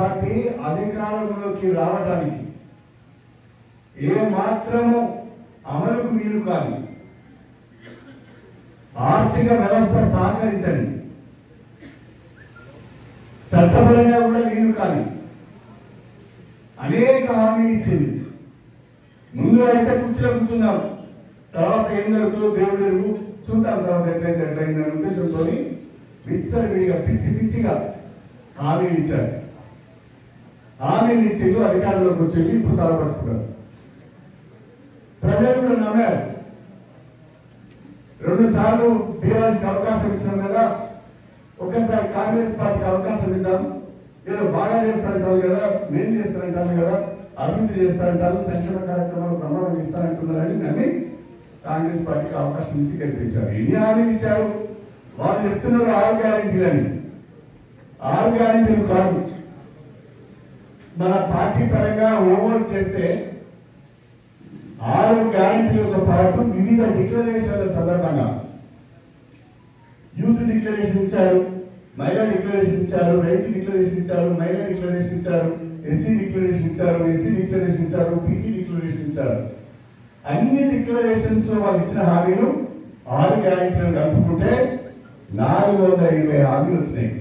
Party అధికారంలోకి రావడానికి ఏ మాత్రము అమలుకు వీలు కాదు, ఆర్థిక వ్యవస్థ సహకరించని, చట్టపరంగా కూడా వీలు కాదు అనేక హామీలు ఇచ్చింది. ముందు అయితే కూర్చులో కూర్చున్నాం, తర్వాత ఏం జరుగుతుందో దేవుడు ఎరుగు, చూద్దాం తర్వాత ఎట్లయిందనే ఉద్దేశంతో విచ్చలవిడిగా పిచ్చి పిచ్చిగా హామీలు ఇచ్చారు. హామీలు ఇచ్చేది అధికారంలోకి వచ్చేది ఇప్పుడు తలపట్టుకున్నారు. ప్రజలు కూడా నమ్మారు. 2 సార్లు టీఆర్ఎస్కి అవకాశం ఇచ్చినాం కదా, ఒకసారి కాంగ్రెస్ పార్టీకి అవకాశం ఇద్దాం, ఏదో బాగా చేస్తారంటారు కదా, మేలు చేస్తారంటారు కదా, అభివృద్ధి చేస్తారంటారు, సంక్షేమ కార్యక్రమాలు ప్రమాణం ఇస్తారంటున్నారని నమ్మి కాంగ్రెస్ పార్టీకి అవకాశం ఇచ్చి గెలిపించారు. ఎన్ని హామీలు ఇచ్చారు? వాళ్ళు చెప్తున్నారు 6 గ్యారెంటీలు అని. 6 గ్యారెంటీలు కాదు, మన పార్టీ పరంగా ఓవర్ చేస్తే 6 గ్యారెంటీలతో పాటు వివిధ డిక్లరేషన్ల సందర్భంగా యూత్ డిక్లరేషన్ ఇచ్చారు, మహిళా డిక్లరేషన్ ఇచ్చారు, రైతు డిక్లరేషన్ ఇచ్చారు, మహిళా డిక్లరేషన్ ఇచ్చారు, ఎస్సీ డిక్లరేషన్ ఇచ్చారు, ఎస్టీ డిక్లరేషన్ ఇచ్చారు, బీసీ డిక్లరేషన్ ఇచ్చారు. అన్ని డిక్లరేషన్స్ లో వాళ్ళు ఇచ్చిన హామీలు 6 గ్యారెంటీలను కలుపుకుంటే 420 హామీలు వచ్చినాయి.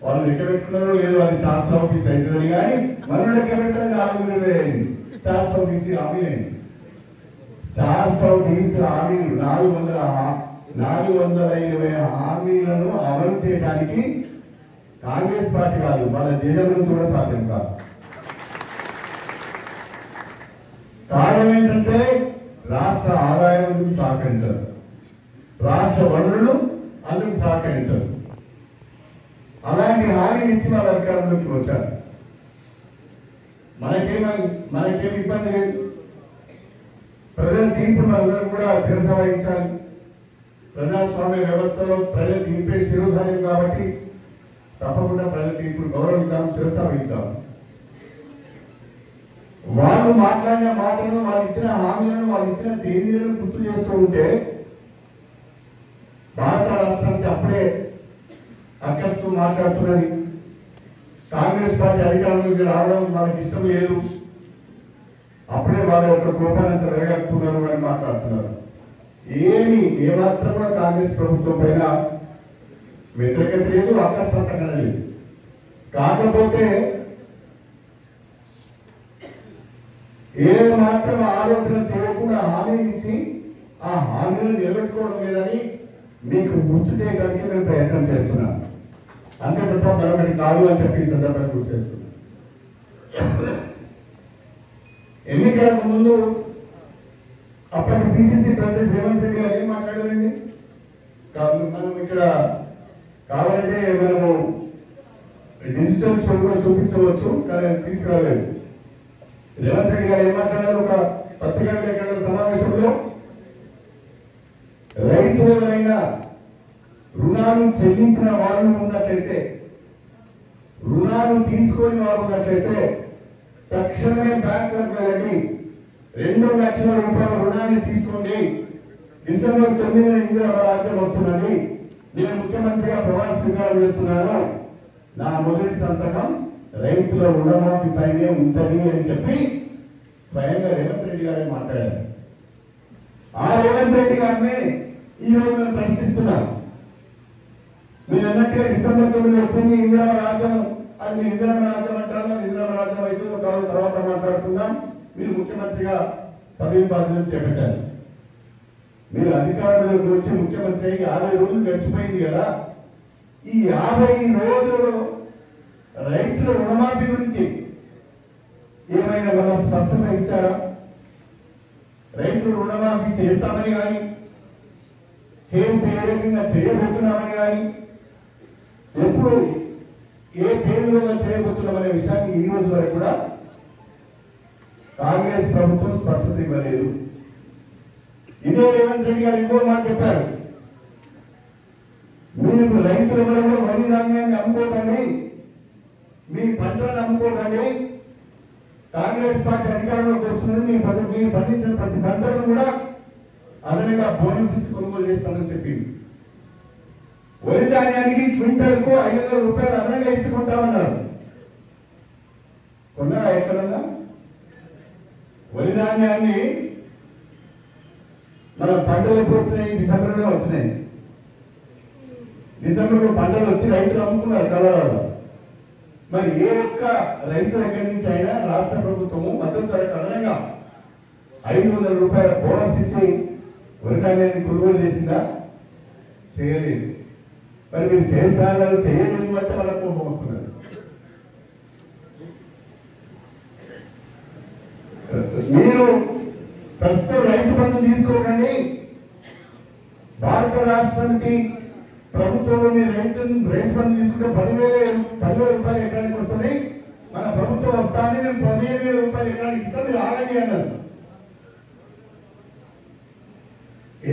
వాళ్ళు లెక్క పెట్టుకున్నారో లేదో అది 420 అవుతుందని, కానీ మనం లెక్క పెడితే 420 అయింది. 420 హామీలు అయింది. 420 హామీలు 420 హామీలను అమలు చేయడానికి కాంగ్రెస్ పార్టీ కాదు, వాళ్ళ దేశం నుంచి కూడా సాధ్యం కాదు. కారణం ఏంటంటే రాష్ట్ర ఆదాయం అందుకు సహకరించదు, రాష్ట్ర వనరులు అందుకు సహకరించదు. అలాంటి హామీ ఇచ్చి వాళ్ళ అధికారంలోకి వచ్చారు. మనకేమి ఇబ్బంది లేదు. ప్రజల తీర్పు మనందరం కూడా శిరస వహించాలి. ప్రజాస్వామ్య వ్యవస్థలో ప్రజల తీర్పే శిరోధార్యం కాబట్టి తప్పకుండా ప్రజల తీర్పును గౌరవిద్దాం, శిరస వహిద్దాం. వాళ్ళు మాట్లాడిన మాటలను, వాళ్ళు ఇచ్చిన హామీలను, వాళ్ళు ఇచ్చిన తేదీలను గుర్తు చేస్తూ ఉంటే భారత రాష్ట్రానికి అప్పుడే అక్కస్తూ మాట్లాడుతున్నది. కాంగ్రెస్ పార్టీ అధికారంలోకి రావడం వాళ్ళకి ఇష్టం లేదు, అప్పుడే వాళ్ళ యొక్క కోపానంత వెరగట్టున్నారు అని మాట్లాడుతున్నారు. ఏమాత్రం కూడా కాంగ్రెస్ ప్రభుత్వం పైన వ్యతిరేకత లేదు, అకస్మాత్తుగా లేదు. కాకపోతే ఏ మాత్రం ఆలోచన చేయకుండా హామీలు ఇచ్చి ఆ హామీలను నిలబెట్టుకోవడం లేదని మీకు గుర్తు చేయడానికి మేము ప్రయత్నం చేస్తున్నాం. అంతే తప్ప మరొకటి కాదు అని చెప్పి ఈ సందర్భంగా గుర్తు చేస్తున్నాం. ఎన్నికలకు ముందు అప్పటి పిసిసి ప్రెసిడెంట్ రేవంత్ రెడ్డి గారు ఏం మాట్లాడారండి? మనం ఇక్కడ కావాలంటే మనము డిజిటల్ షో కూడా చూపించవచ్చు, కానీ తీసుకురాలేదు. రేవంత్ రెడ్డి గారు ఏం మాట్లాడారు? ఒక పత్రికా విలేకరుల సమావేశంలో రైతులు ఎవరైనా రుణాలు చెల్లించిన వాళ్ళు ఉన్నట్లయితే, రుణాలు తీసుకొని వారు ఉన్నట్లయితే తక్షణమే బ్యాంకులకు వెళ్ళండి, 2 లక్షల రూపాయల రుణాన్ని తీసుకోండి, డిసెంబర్ 9న ఇందిరమ్మ రాజ్యం వస్తున్నది, నేను ముఖ్యమంత్రిగా ప్రమాణ స్వీకారం చేస్తున్నాను, నా మొదటి సంతకం రైతుల రుణమాఫీ పైనే ఉంటుంది అని చెప్పి స్వయంగా రేవంత్ రెడ్డి గారే మాట్లాడారు. ఆ రేవంత్ రెడ్డి గారిని ఈ రోజు మేము ప్రశ్నిస్తున్నాం. మీరు అన్నట్టుగా డిసెంబర్ 9 వచ్చింది ఇందిరమ్మ రాజ్యం అని, మీరు ఇందిరమ్మ రాజ్యం అంటారు, ఇందిరమ్మ రాజ్యం అయితే ఒక తర్వాత మాట్లాడుకుందాం. మీరు ముఖ్యమంత్రిగా పదవి బాధ్యతలు చేపట్టారు. మీరు అధికారంలోకి వచ్చి ముఖ్యమంత్రి 50 రోజులు గడిచిపోయింది కదా, ఈ 50 రోజులు రైతుల రుణమాఫీ గురించి ఏమైనా వాళ్ళ స్పష్టత ఇచ్చారా? రైతులు రుణమాఫీ చేస్తామని కానీ, చేస్తే ఏ రకంగా చేయబోతున్నామని కానీ, ఎప్పుడు ఏ తేదీలో చేయబోతున్నామనే విషయాన్ని ఈ రోజు వరకు కూడా కాంగ్రెస్ ప్రభుత్వం స్పష్టత ఇవ్వలేదు. ఇదే రేవంత్ రెడ్డి గారు ఇంకో మాట చెప్పారు, మీరు రైతుల వరకు వరి ధాన్యాన్ని అమ్ముకోకండి, మీ పంటలను అమ్ముకోకండి, కాంగ్రెస్ పార్టీ అధికారంలోకి వస్తున్నది, మీరు పండించిన ప్రతి పంటలను కూడా అదనంగా బోనస్ ఇచ్చి కొనుగోలు చేస్తామని చెప్పింది. వరి ధాన్యానికి క్వింటల్కు 500 రూపాయలు అదనంగా ఇచ్చుకుంటామన్నారు. కొన్నారా ఎక్కడన్నా? వరి ధాన్యాన్ని మన పంటలు ఎప్పుడు వచ్చినాయి? డిసెంబర్లో వచ్చినాయి. డిసెంబర్లో పంటలు వచ్చి రైతులు అమ్ముకున్నారు కలరాలో. మరి ఏ ఒక్క రైతు దగ్గర నుంచి అయినా రాష్ట్ర ప్రభుత్వము మద్దతు ధరకు అదనంగా 500 రూపాయల బోనస్ ఇచ్చి వరి ధాన్యాన్ని కొనుగోలు చేసిందా? చేయలేదు. మరి మీరు చేస్తారు చేయలేదు అంటే వాళ్ళ కోపం వస్తున్నారు. మీరు ప్రస్తుతం రైతు బంధు తీసుకోకండి. భారత రాష్ట్ర సమితి ప్రభుత్వంలో మీరు రైతు బంధు తీసుకుంటే 10,000 రూపాయలు ఎకరానికి వస్తుంది. మన ప్రభుత్వం వస్తానే మేము 15,000 రూపాయలు ఎకరానికి ఇస్తాం, మీరు ఆగండి అన్నారు.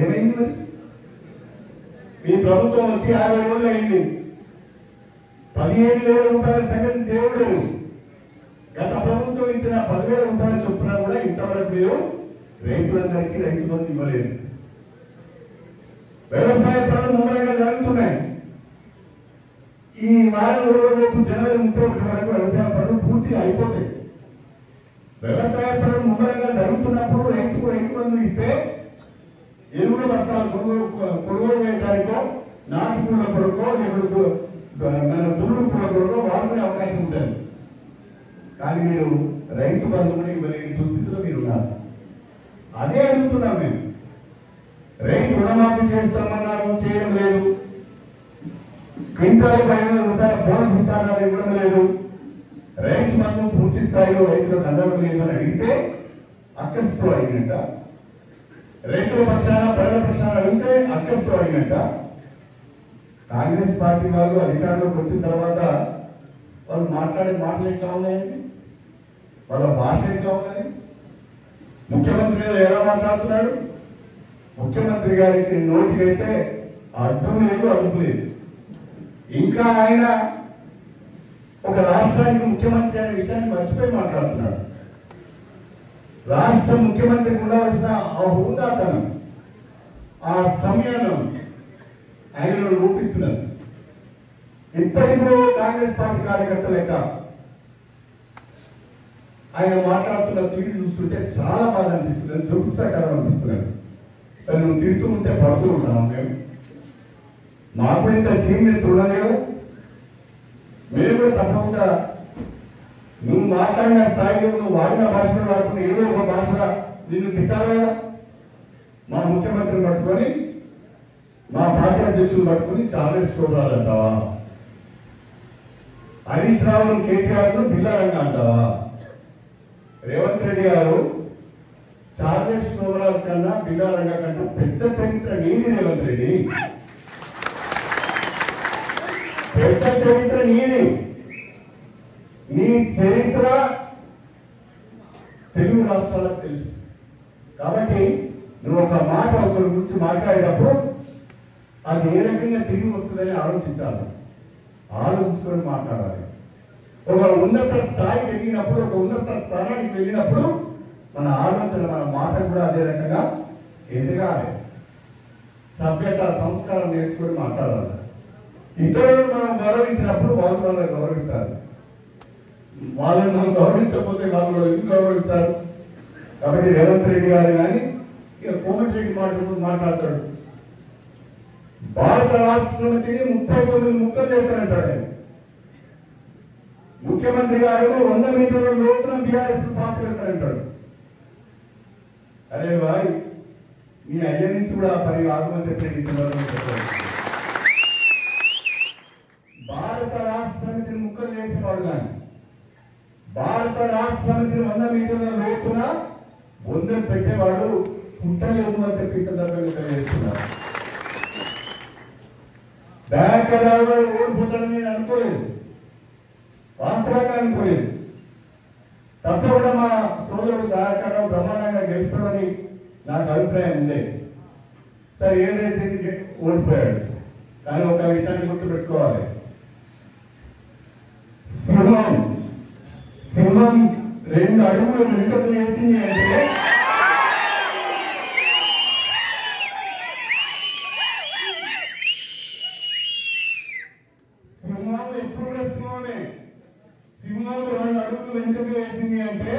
ఏమైంది మరి? మీ ప్రభుత్వం వచ్చి 50 రోజులు అయింది. 15,000 రూపాయల సంగతి దేవుడు. గత ప్రభుత్వం ఇచ్చిన 10,000 రూపాయల చొప్పున కూడా ఇంతవరకు మీరు రైతులందరికీ రైతు బంధు ఇవ్వలేదు. వ్యవసాయ పనులు ముమ్మరంగా జరుగుతున్నాయి. ఈ వారం రోజులలోపు జనవరి 31 వరకు వ్యవసాయ పనులు పూర్తిగా అయిపోతాయి. వ్యవసాయ పనులు ముమ్మరంగా జరుగుతున్నప్పుడు రైతు బంధు ఇస్తే ఎరువుల బస్తాలు కొనుగోలు చేయడానికో, నాటు పూల కొరకో, మన దుమ్ముడు పూల కొరకో వాడుకునే అవకాశం ఉంటుంది. కానీ మీరు రైతు బంధు కూడా ఇవ్వలేని దుస్థితిలో మీరు ఉన్నారు. అదే అడుగుతున్నాం మేము. రైతు రుణమాఫీ చేస్తామన్నారు, చేయడం లేదు. క్వింటాల్ 500 రూపాయల బోనస్ ఇస్తానని ఇవ్వడం లేదు. రైతు బంధు పూర్తి స్థాయిలో రైతులకు అందడం లేదు అని అడిగితే అక్కస్తో అడిగినట్ట. రైతుల పక్షాన ప్రజల పక్షాన అడిగితే అక్కస్తో అడిగినట్ట. కాంగ్రెస్ పార్టీ వాళ్ళు అధికారంలోకి వచ్చిన తర్వాత వాళ్ళు మాట్లాడే మాటలు ఎట్లా ఉన్నాయండి? వాళ్ళ భాష ఎట్లా ఉన్నది? ముఖ్యమంత్రి గారు ఎలా మాట్లాడుతున్నాడు? ముఖ్యమంత్రి గారికి నోటికైతే అడ్డు లేదు, అదుపు లేదు. ఇంకా ఆయన ఒక రాష్ట్రానికి ముఖ్యమంత్రి అనే విషయాన్ని మర్చిపోయి మాట్లాడుతున్నాడు. రాష్ట్ర ముఖ్యమంత్రికి ఉండవలసిన ఆ హోదాతనం, ఆ సంయమనం ఆయనలో రూపిస్తున్నారు. ఇప్పటికూ కాంగ్రెస్ పార్టీ కార్యకర్త లెక్క ఆయన మాట్లాడుతున్న తీరు చూస్తుంటే చాలా బాధ అనిపిస్తుంది, దుఃఖకరం అనిపిస్తున్నారు. నువ్వు తిడుతూ ఉంటే పడుతూ ఉంటాం మేము. మాకు ఇంత చీమిత్రులు ఉన్నది కదా, మీరు కూడా తప్పకుండా నువ్వు మాట్లాడిన స్థాయిలో నువ్వు వాడిన భాషలో కాకుండా ఏదో ఒక భాష నిన్ను తిట్టాలి కదా. మా ముఖ్యమంత్రిని పట్టుకొని, మా పార్టీ అధ్యక్షులు పట్టుకొని చార్లెస్ శోభరాజు అంటావా? హరీష్ రావు కేటీఆర్ బిల్లారంగా అంటావా? రేవంత్ రెడ్డి గారు చార్లెస్ శోభరాజు కన్నా బిల్లారంగా కన్నా పెద్ద చరిత్ర నీది. రేవంత్ రెడ్డి పెద్ద చరిత్ర నీది. నీ చరిత్ర తెలుగు రాష్ట్రాలకు తెలుసు. కాబట్టి నువ్వు ఒక మాట ఒకరి గురించి మాట్లాడేటప్పుడు అది ఏ రకంగా తిరిగి వస్తుందని ఆలోచించాలి, ఆలోచించుకొని మాట్లాడాలి. ఒక ఉన్నత స్థాయికి ఎదిగినప్పుడు, ఒక ఉన్నత స్థానానికి వెళ్ళినప్పుడు మన ఆలోచన, మన మాట కూడా అదే రకంగా ఎదగాలి. సభ్యత, సంస్కారం నేర్చుకొని మాట్లాడాలి. ఇతరులను మనం గౌరవించినప్పుడు వాళ్ళు మనల్ని గౌరవిస్తారు. వాళ్ళని మనం గౌరవించకపోతే వాళ్ళు ఎందుకు గౌరవిస్తారు? కాబట్టి రేవంత్ రెడ్డి గారు కానీ ఇక కోమటిరెడ్డి మాట్లాడతాడు. భారత రాష్ట్ర సమితిని 39 ముక్కలు చేస్తానంటాడు ఆయన. ముఖ్యమంత్రి గారు 100 మీటర్ల లోతున బీఆర్ఎస్ పార్టీ పెడతానంటాడు. అరే భాయ్, మీ అయ్య నుంచి కూడా ఆ పని ఆగమని చెప్పే డిసెంబర్లో చెప్పారు. భారత రాష్ట్ర సమితిని ముక్కలు చేసేవాడు కానీ భారత రాష్ట్ర సమితిని 100 మీటర్ల లోతున బొందెలు పెట్టేవాడు పుట్టలేదు అని చెప్పి సందర్భంగా తెలియజేస్తున్నారు. దయాకర్ రావు గారు ఓడిపోతాడని నేను అనుకోలేదు, వాస్తవంగా అనుకోలేదు. తప్పకుండా మా సోదరుడు దయాకర్ రావు బ్రహ్మాండంగా గెలుస్తాడని నాకు అభిప్రాయం ఉంది. సరే, ఏదైతే ఓడిపోయాడు. కానీ ఒక విషయాన్ని గుర్తుపెట్టుకోవాలి, సింహం 2 అడుగులు వెనుకకు వేసింది అంటే సింహం ఎప్పుడు కూడా సింహమే. సింహం 2 అడుగులు వెనుకకు వేసింది అంటే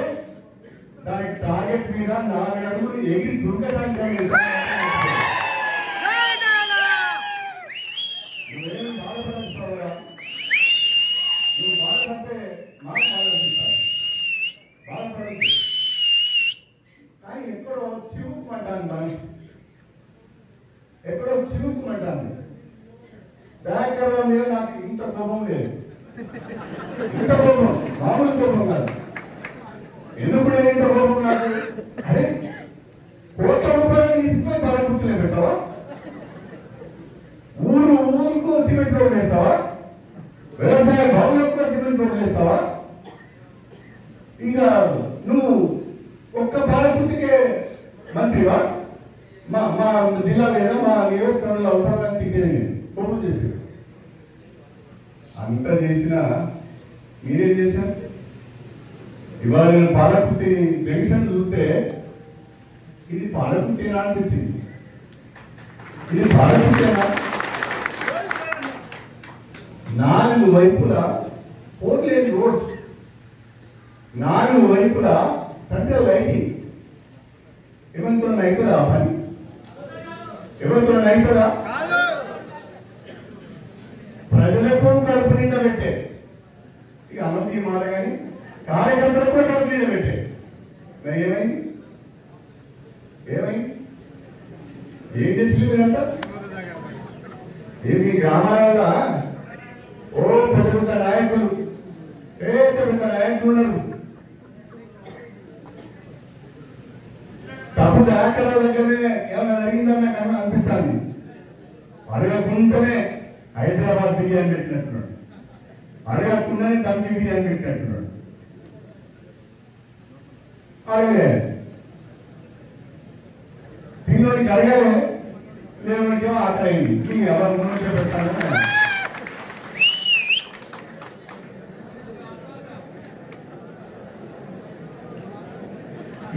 దాని టార్గెట్ మీద 4 అడుగులు ఎగిరి దుర్గడానికి నువ్వేమి బాధపడతావురా? నువ్వు బాధపడితే మాకు బాధపడతావు, బాధపడద్దు. కానీ ఎక్కడో చివుకుమంటాను మనిషి, ఎక్కడో చివుకుమంటాను. బ్యాకర్ల మీద నాకు ఇంత కోపం లేదు, ఇంత కోపం మామూలు కోపం కాదు. ఎందుకు లేదు ఇంత కోపం నాకు? అరే కోట్ల రూపాయలు తీసుకుపోయి బాలకుర్తిలో పెట్టావా? ఊరుకు సిమెంట్ రోడ్లు వేస్తావా? వ్యవసాయ భవనంలో సిమెంట్ రోడ్లు వేస్తావా? ఇక నువ్వు ఒక్క బాలకుర్తికే మంత్రివా? మా జిల్లా లేదా మా నియోజకవర్గంలో ఉపయోగాన్ని తిట్టేది కోపం చేసి అంత చేసినా మీరేం చేశారు? ఇవాళ నేను పాలకుర్తి జంక్షన్ చూస్తే ఇది పాలకుర్తినా అనిపించింది. ఇది పాలకుర్తేనా? 4 వైపులా పోర్లేని రోడ్స్, 4 వైపులా సెంట్రల్ లైటింగ్. ఎవరితో అవుతుందా పని? ఎవరితో అవుతుందా? ప్రజలకు కడుపు నిండా పెట్టే, ఇక అన్నది మాట కానీ కార్యకర్తలకు కూడా కడుపు నిండా పెట్టే. మరి ఏమైంది? ఏం చేసి మీరంతా ఏమి గ్రామాల ఓ పెద్ద నాయకులు ఉన్నారు. తప్పు దాఖల దగ్గరనే ఏమైనా జరిగిందని నాకు అనిపిస్తాను. అడగకుండానే హైదరాబాద్ బిర్యానీ పెట్టినట్టున్నాడు, అడగకుండానే దంచి బిర్యానీ పెట్టినట్టున్నాడు. అడగలే తిన్నోడికి అడగలే, దేవుడికేమో ఆకలైంది. ఎవరు ముందు పెట్టాలని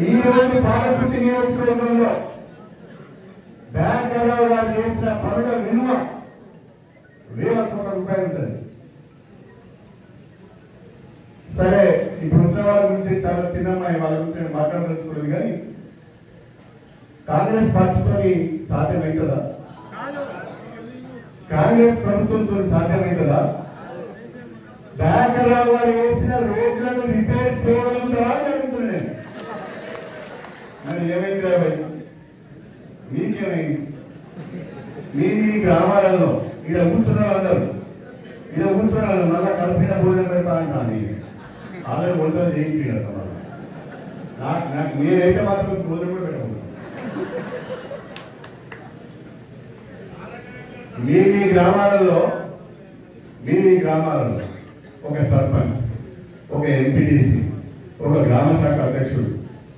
ఈ రోజు పాలకుర్తి నియోజకవర్గంలో బ్యాంకర్రావు గారు చేసిన పనుల విలువ వేల కోట్ల రూపాయలు ఉంటుంది. సరే, ఇప్పుడు వచ్చిన వాళ్ళ గురించి చాలా చిన్నమ్మాయి వాళ్ళ గురించి నేను మాట్లాడదలుచుకోలేదు. కానీ కాంగ్రెస్ పార్టీతో సాధ్యమవుతుందా? కాంగ్రెస్ ప్రభుత్వంతో సాధ్యమవుతుందా? బ్యాంకర్రావు గారు వేసిన రోడ్లను రిపేర్ చేయగలుగుతారా అని అడుగుతున్నాను. మరి ఏమైంది రాబాయ్? మీకేమైంది? మీ గ్రామాలలో ఇక్కడ కూర్చున్న వాళ్ళందరూ ఇక్కడ కూర్చున్న వాళ్ళు మళ్ళా కలిపిన భోజనం పెడతా అంటాను. ఆల్రెడీ భోజనం చేయించి నాకు నేనైతే మాత్రం భోజనం కూడా పెట్టకూడదు. మీ గ్రామాలలో ఒక సర్పంచ్, ఒక ఎంపీటీసీ, ఒక గ్రామ శాఖ అధ్యక్షుడు,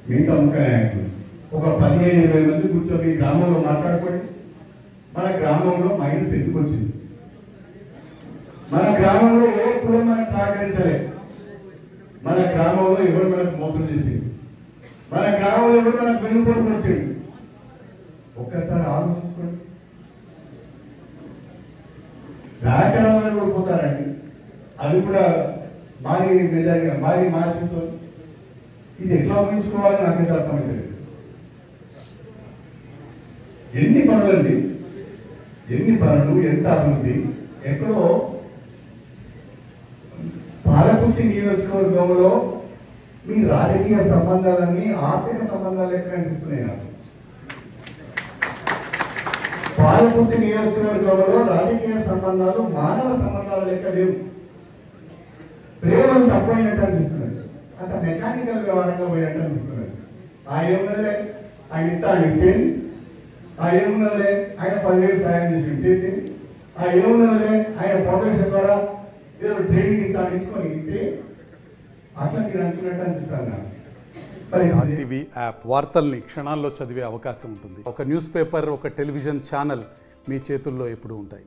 మిగతా ముఖ్య నాయకులు ఒక 15-20 మంది కూర్చొని గ్రామంలో మాట్లాడుకోండి. మన గ్రామంలో మైనస్ ఎందుకు వచ్చింది? మన గ్రామంలో ఏ కులం మనకు సహకరించలే, మన గ్రామంలో ఎవరు మనకు మోసం చేసింది, మన గ్రామంలో ఎవరు మనకు వెనుకొడుకు వచ్చింది, ఒక్కసారి ఆలోచించుకోండి. వ్యాకరణాలు కూడా పోతారండి, అది కూడా భారీ మార్చుతో. ఇది ఎట్లా ఊహించుకోవాలని నాకైతే అర్థమైతే ఎన్ని పనులండి, ఎన్ని పనులు, ఎంత అభివృద్ధి. ఎక్కడో పాలకుర్తి నియోజకవర్గంలో మీ రాజకీయ సంబంధాలన్నీ ఆర్థిక సంబంధాలు లెక్క కనిపిస్తున్నాయి నాకు. పాలకుర్తి నియోజకవర్గంలో రాజకీయ సంబంధాలు మానవ సంబంధాలు లెక్క లేవు. ప్రేమలు తక్కువైనట్టు అనిపిస్తున్నది, అంత మెకానికల్ వ్యవహారంగా పోయినట్టు అనిపిస్తున్నది. ఆ ఏమున్నదిలే ఆయన ఇంత అడిగిపోయింది, ఆ ఏమున్నదిలే ఆయన 10,000 సాయం చేసి చేసి, ఆ ఏమున్నదిలే ఆయన ఫౌండేషన్ ద్వారా ఏదో ట్రైనింగ్ ఇస్తాను ఇచ్చుకొని ఇస్తే అట్లా మీరు అనుకున్నట్టు అనిపిస్తాను నాకు. ఆర్టీవీ యాప్ వార్తల్ని క్షణాల్లో చదివే అవకాశం ఉంటుంది. ఒక న్యూస్ పేపర్, ఒక టెలివిజన్ ఛానల్ మీ చేతుల్లో ఎప్పుడూ ఉంటాయి.